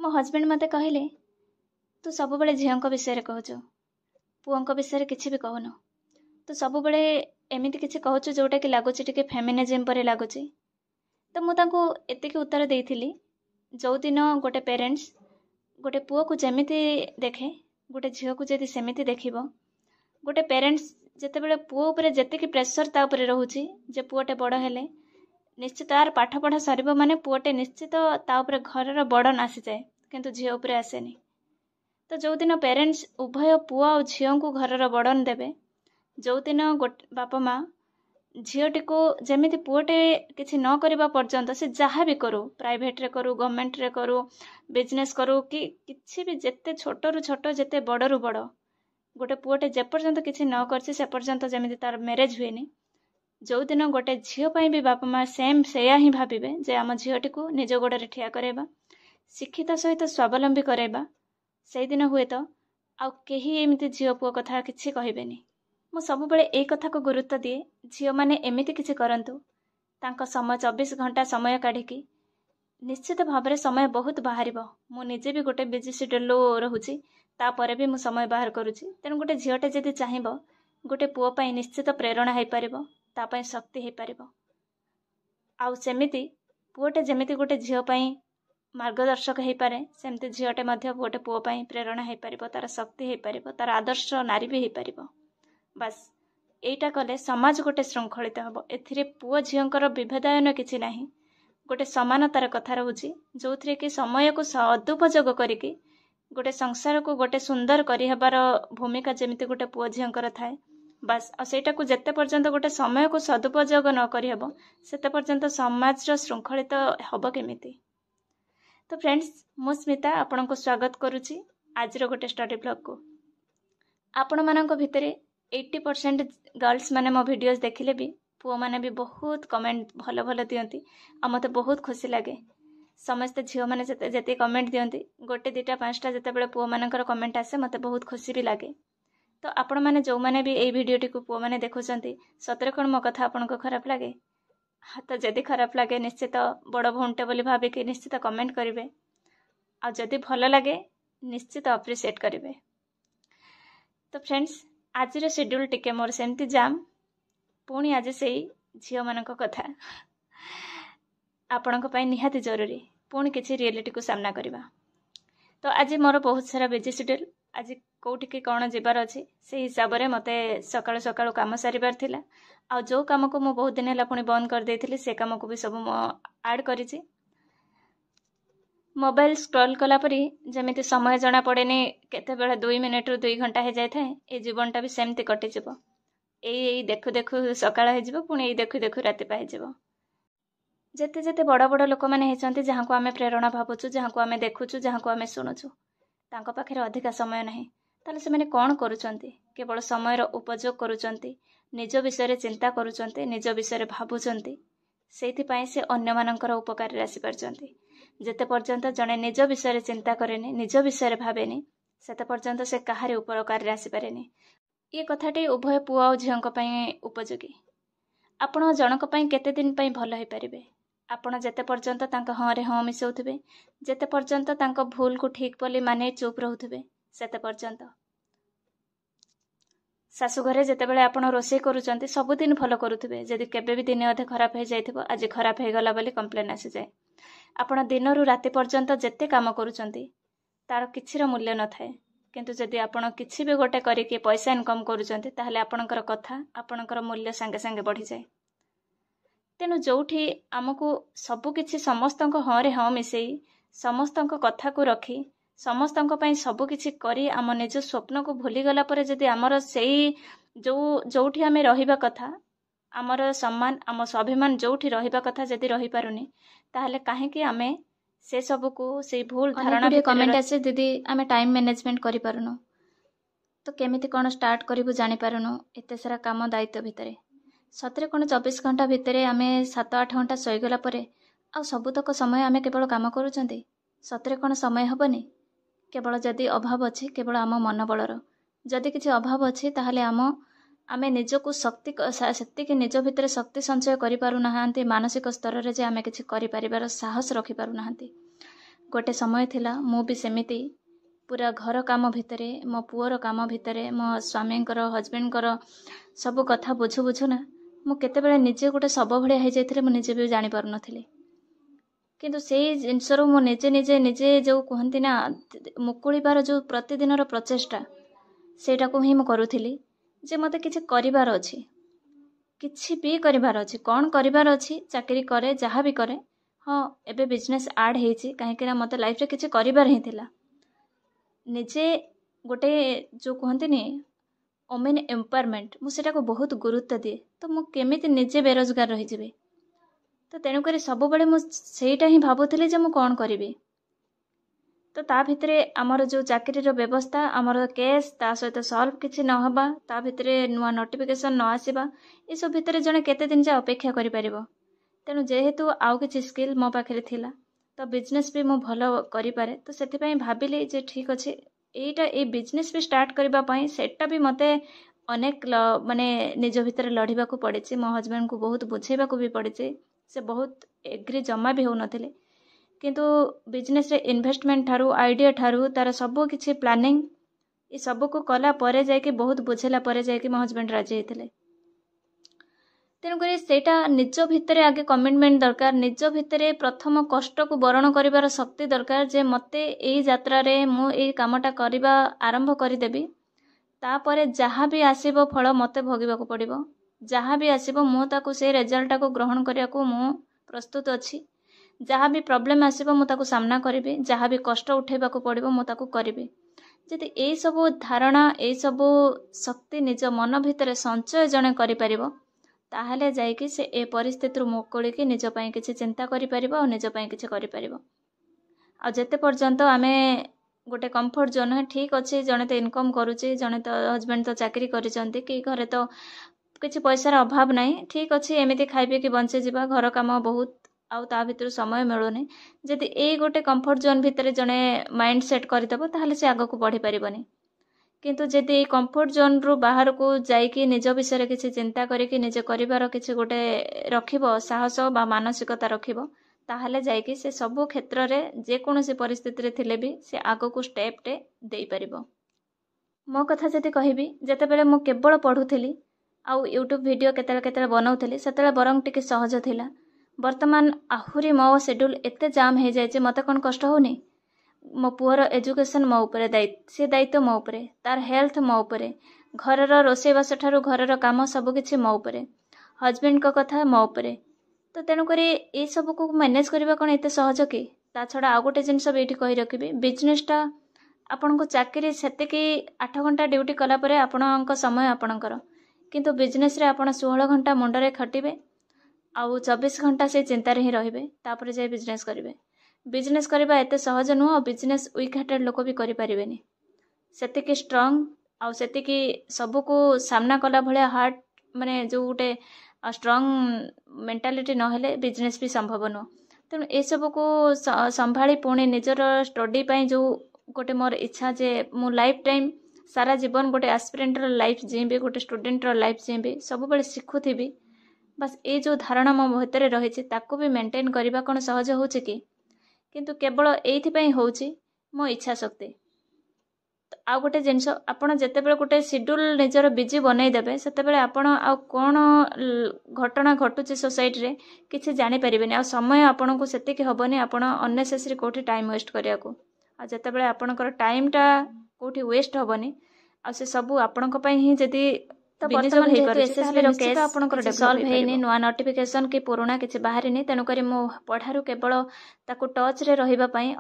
मो हजबैंड मते कहले तू सब बड़े झील विषय कहचु पुओं विषय किसी भी कहूनु तू सब बड़े एमती किसी कहचु जोटा कि लगुच टे फेमिनिज्म पर लगुच। तो मुझे एतिक उत्तर देती जो दिन गोटे पेरेंट्स गोटे पुओ को जमीती देखे गोटे झील को जदि सेमिति देखिबो गोटे पेरेंट्स जिते बड़े पुओ उपरे जेतिक प्रेसर ता उपरे रहूची जे पुओटे बड़ हेले निश्चित तार पाठ पढ़ा सरिबो माने पुओटे निश्चित ता उपरे घरर बर्डन आसी जाए किंतु झील उपरे आसेनी। तो जो दिन पेरेंट्स उभय पुओ और झील को घरर बर्डन देबे जो दिन बापा माँ झीलटी को जमीती पुओटे किसी न करबा पर्यंत से जहाँ भी करू प्राइवेट रे करू गवर्नमेंट रे करू बिजनेस करू कि किसी भी जेते छोटरू छोट जेते बड़रू बड़ गोटे पुओटे जेपर्यंत किसी न करछि से पर्यंत जमीती तार मैरेज हुएनी जो दिन गोटे झील पाई भी बापा माँ सेम सेया ही भाविबे जे आम झीलटी को निज गोड़े ठिया कराइबा शिक्षित सहित स्वावलंबी कराइबा से दिन हुए तो आउ केही एमिति झील पुओ कथा किछि कहबेनी। मु सबुबेले एई कथा को गुरुत्व दिए झील माने एमिति किछि करंतु तांको समय 24 घंटा समय काढ़िकी निश्चित भाव समय बहुत बाहर मु निजे भी गोटे बिजी शेड्यूल रहुची तापर भी मु समय बाहर करुची तेणु गोटे झीलटे जदि चाहिबो गोटे पुओ पाई निश्चित प्रेरणा हो पारिबो तापाई शक्ति हो पारिबो आउ सेमिति पुओटे जेमिति गोटे झील पाई मार्गदर्शक हो पारे सेमिति झीलटे मध्य गोटे पुओ पाई प्रेरणा हो पारिबो तार शक्ति हो पारिबो तार आदर्श नारी भी हो पारिबो। बस एटा कले समाज गोटे श्रृंखलित हम एथिरे पुओ झीलकर विभेदायन किछि नाही गोटे समानतार कथा रहुची जो थे कि समय को सदुपयोग करिकी गोटे संसार को गोटे सुंदर करहबार भूमिका जमिति गोटे पुओ झीलकर थाए। बस सेटा को जेते पर्यंत गोटे समय को सदुपयोग न करहब सेते पर्यंत समाज श्रृंखलित हब केमिति। तो फ्रेंड्स मु स्मिता आपन को स्वागत करुची आज गोटे स्टडी ब्लॉग को। आपण मानक भितरे 80% गर्ल्स माने मो वीडियोस देखिले भी पुओ माने भी बहुत कमेंट भल भल दियंती आ मते बहुत खुशी लागे समस्त झील माने जते कमेंट दियंती गोटे दुटा पांचटा जते बेले पुओ मानकर कमेंट आसे मते बहुत खुशी भी लागे। तो आपण माने जो माने भी एई वीडियोटी को पुओ माने देखुचंती सतरे कोन मो कथा आपण को खराब लागे तो जदि खराब लागे निश्चित बड़ भौंटे बोली भाबे कि निश्चित कमेंट करिवे आ जदि भल लागे निश्चित अप्रिशिएट करिवे। तो फ्रेंड्स आज शेड्यूल टिके मोर सेमती जाम पुणी आज से झील मानक कथा आपण निहाती जरूरी पुणी किसी रियलिटी को सामना करवा। तो आज मोर बहुत सारा बिजी शेड्यूल आज कौटिकी कौन जीवार अच्छी से हिसाब से मते सकाळु सकाळु काम सारिबार थिला आ जो काम को मु बहुत दिन है पुणी बंद कर देथिली से काम को भी सब ऐड करिछि। मोबाइल स्क्रॉल कला परी जमिति समय जना पड़ेनी केते बेले 2 मिनिट रु 2 घंटा हो जाए थाए ए जीवनटा भी सेमती कटिଯିବ एई देखु देखु सकाळ हो जिवो पुणी एई देखु देखु राति पाइ जिवो। जेते जेते बड़ बड़ लोक माने हेचंती जहाँ को आमे प्रेरणा भाबुछु जहाँ को आमे देखुछु जहाँ को आमे सुनुछु तांको पाखरे अधिका समय नाही ताले से माने कोन करूचंती केवल समयर उपयोग करूचंती निज विषय चिंता करूचंती निज विषय भाबुचंती सेति पई से अन्य मानकर उपकार आसी परचंती। जेते पर्यंत जने निज विषय चिंता करेनी निज विषय भावेनी सेते पर्यंत से कहारे उपकार आसी पारेनी। ये कथाटी उभय पुओ और झील उपयोगी आपण जनक केते दिन पई भल हो पारिबे आपण जेते पर्यंत तांका हाँ रे हाँ मिसाउथिबे जेते पर्यंत तांका भूल को ठीक बोली माने चुप रहउथिबे सेते पर्यंत शाशु घरे जेते बेले आपण रोषे करूचंती सबुदिन भल करूथिबे जदि केबे भी दिन अधे खराब हो जाइथिबो आज खराब हो गला बोली कंप्लेन आसी जाए आपण दिन रु राति पर्यंत जेते काम करूचंती तार किछिर मूल्य न थाए किंतु जदि आपण किछि भी गोटे करिके पैसा इनकम करूचंती ताहले आपणकर कथा आपणकर मूल्य संगे संगे बढ़ी जाए। तेनु जोठी आमको सबु किछि समस्तंक हाँ रे हाँ मिसेई समस्तंक कथा को रखी समस्तंक पई सबु किछि करी आम निज स्वप्न को भूली गला परे जदि आमर सेई जोठी आमे रहिबा कथा आमर सम्मान आम स्वाभिमान जोठी रहिबा कथा जदि रही पारुनी ताहले काहे कि आमे से सब को से भूल धारणा कमेंट आसे दीदी आमे टाइम मैनेजमेंट करि पारुनो तो केमिति कोन स्टार्ट करिवु जानि पारुनो एते सारा काम दायित्व भितरे सतरे कोन 24 घंटा भितरे आमे 7-8 घंटा सोई गला परे आ सबुतक समय आमे केवल काम करूचंती सतरे कोन समय हबनी केवल जदि अभाव अछि केवल आम मन बलर जदि किछि अभाव अछि ताहले आमे निजको शक्ति सेतिके निज भितर शक्ति संचय करि पारु नाहांती मानसिक स्तर रे जे आमे किछि करि परिबार साहस रखि पारु नाहांती गोटे समय थिला मु भी सेमिति पूरा घर काम भितरे मो पुअर काम भितरे मो स्वामी हजबैंड सब कथा बुझु बुझु ना मु केतेबेले निजे गोटे सब भलिया हो जाइथिले मु निजे भी जानि पारु नथिले किंतु सेई जिनसरो मु निजे निजे निजे जो कहंती ना मुकुळीबार जो प्रतिदिनर प्रचेष्टा सेटा को ही मु करूथिली जे मते किछि करिवार अछि किछि भी करिवार अछि कोन करिवार अछि चाकरी करे जहा भी करे हाँ एबे बिजनेस ऐड हेछि काहे कि ना मते लाइफ रे किछि करिवार ही थिला निजे गोटे जो कहंती नि ओमेन एम्पावरमेंट मु सेटा को बहुत गुरुत्व दिए तो मु केमिति निजे बेरोजगार रही जिबे तो तेणु करी सब बेले मु सेटा ही भाबुथिले जे मु कोन करिवि तो ता भितरे आमर जो चाकरी रो व्यवस्था आमर केस ता सहित सॉल्व किछि न हबा ता भितरे नुआ नोटिफिकेशन न आसीबा ए सब भितरे जने केते दिन जा अपेक्षा करि परिबो तेणु जेहेतु आउ किछि स्किल मो पाखरे थिला तो बिजनेस भी मु भलो करि पारे तो सेति पई भाबिली जे ठीक अछि एटा ए बिजनेस भी स्टार्ट करबा पई सेटा भी मते अनेक माने निज भितर लढिबा को पड़िछि मो हस्बैंड को बहुत बुझेबा को भी पड़िछि से बहुत एग्री जमा भी हो नथिले किंतु बिजनेस रे इन्वेस्टमेंट ठारू आइडिया ठारू तार सब किछि प्लानिंग ए सब को कला परे जाय कि बहुत बुझेला परे जाय कि मो हस्बैंड राजी हेतिले तेणु करी सेटा निज भितरे आगे कमिटमेंट दरकार निज भितरे प्रथम कष्ट को बरण करिवार शक्ति दरकार जे मते एई यात्रा रे मु एई कामटा करिबा आरंभ करि देबी तापरे जहाँ भी आसीबो फल मते भोगिबा को पड़िबो जहाँ भी आसीबो मु ताको से रिजल्ट को ग्रहण करिया को मु प्रस्तुत अछि जहाँ भी प्रॉब्लम आसीबो मु ताको सामना करिबी जहाँ भी कष्ट उठेबा को पड़िबो मु ताको करिबी जदि एई सब धारणा एई सब शक्ति निज मन भितरे संचय जणे करि परिबो ताहले जाय कि से ए परिस्थिति मुकुली कि निज पई किछि चिंता करि परिबो और निज पई किछि करि परिबो आ जते पर्यंत आमे गोटे कंफर्ट जोन है ठीक अच्छे जड़े तो इनकम करुचे जड़े तो हजबैंड तो चाकरी करिसेंती कि घरे तो किछि पैसार अभाव नहीं ठीक अच्छे एमिति खाइबे कि बंचे जीवा घर काम बहुत आउ ता भितर समय मिलुनी जदि ए गोटे कंफर्ट जोन भितर जड़े माइंड सेट करदेव ताहले से आग को बढ़ी पारिबनी किंतु जदि ए कंफर्ट जोन रु बाहर को जाइकी निज विषय किछि चिंता करिकी निजे करिवार किछि गोटे रखिबो साहस बा मानसिकता रखिबो ताहले जाइकी से सबु क्षेत्र रे जे कोनोसी परिस्थिति रे थिले भी से आगो को स्टेप टे देई परिबो मो कथा जति कहिबी जते बेले मु केवल पढुथिली आउ यूट्यूब वीडियो केतेले बनाउथिली सेतेले बरंग टिके सहज थिला वर्तमान आहुरी मो शेड्यूल एते जाम हे जाय जे मते कोन कष्ट होनी मो पुअर एजुकेशन मो उपरे दायित्व मो उपरे तार हेल्थ मो उपरे घरर रोसेबास ठारू घरर काम सब किछि मो उपरे हजबैंड को कथा मो उपरे तो तेणु करी ए सब को मैनेज करबा कोन एते सहज कि ता छडा आ गोटे जिंस बेठी कहि रखिबी बिजनेसटा आपन को चाकरी सेते कि 8 घंटा ड्यूटी कला परे आपनक समय आपनकर किंतु बिजनेस रे आपन 16 घंटा मुंडरे खटिबे आउ 24 घंटा से चिंता रे ही रहिबे तापर जे बिजनेस करिवे बिजनेस करबा एते सहज नुह बिजनेस वीक हार्टेड लोक भी करि परिबेनी सेते कि स्ट्रांग आउ सेते कि सब को सामना कला भलिया हार्ट माने जो गोटे स्ट्रांग मेंटालिटी न हेले बिजनेस भी संभव नुह तेणु ए सब को संभाली पुणी निजर स्टडी पई जो गोटे मोर इच्छा जे मु लाइफ टाइम सारा जीवन गोटे एस्पिरेंट लाइफ जीबी गोटे स्टूडेंट लाइफ जीबी सब बेले शिखुथिबी बस ए जो धारणा मो भीतर रही ताको भी मेंटेन करबा कोन सहज होछि कि किंतु केवल एथि पई होछि मो इच्छा शक्ति तो आ गोटे जिनस आपण जते बेले गोटे शेड्यूल निजर बिजी बनई देबे सेते बेले आपण आ कोन घटना घटुछि सोसाइटी रे किछि जानि परिबेनी आ समय आपण को सेते कि होबनी आपण अननेसेसरी कोठी टाइम वेस्ट करिया को आ जते बेले आपणकर टाइम टा कोठी वेस्ट होबनी आ से सब आपणक पई ही जदी तो वर्तमान जेतु एसएसबी रो केस आपणकर सॉल्व हेनी नुआ नोटिफिकेशन कि पुराना किछि बाहरिनी तेनु करी मो पढारु केवल ताको टच रे रहिबा पई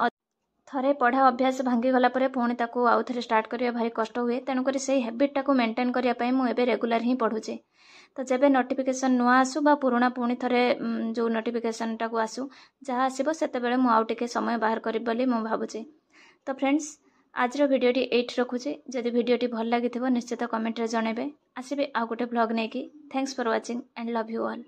थरे पढ़ा अभ्यास भांगी गला परे पुणी ताको आउ थरे स्टार्ट करिया भारी कष्ट हुए तेनु करी सेही हैबिट टाको मेंटेन करिया पई मु एबे रेगुलर ही पढुचे तो जेबे नोटिफिकेशन नुआ आसु बा पुराना पुणी थरे जो नोटिफिकेशन टाको आसु जहा आसीबो सेते बेले मु आउ टिके समय बाहर करि बोली मु भाबुचे तो फ्रेंड्स आज भिडियोटी एट रखुचे जदि भिडियोटी भल लगी निश्चित कमेंट रे जणेबे आसीबे आ गोटे ब्लॉग नेकी thanks for watching and love you all.